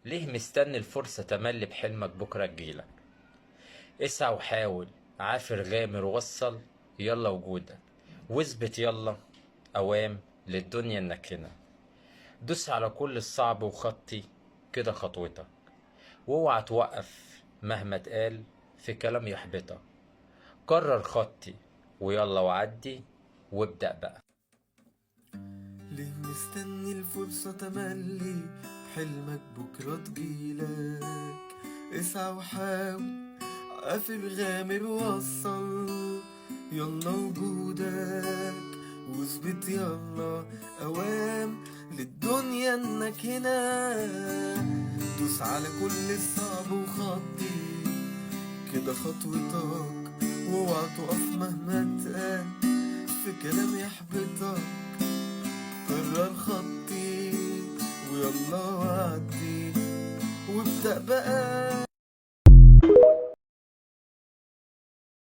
ليه مستني الفرصة تملي بحلمك بكرة تجيلك؟ اسعى وحاول، عافر غامر وصل، يلا وجودك واثبت يلا، اوام للدنيا انك هنا. دوس على كل الصعب وخطي كده خطوتك، واوعى توقف مهما اتقال في كلام يحبطك. قرر خطي ويلا وعدي وابدأ بقى. ليه مستني الفرصة تملي حلمك بكرة تجيلك؟ اسعى وحاول، عافر غامر وصل، يلا وجودك واثبت يلا، اوام للدنيا انك هنا. دوس على كل الصعب وخطي كده خطوتك، واوعى تقف مهما اتقال في كلام يحبطك. قرر خطي ويلا وعدي وابدأ بقى.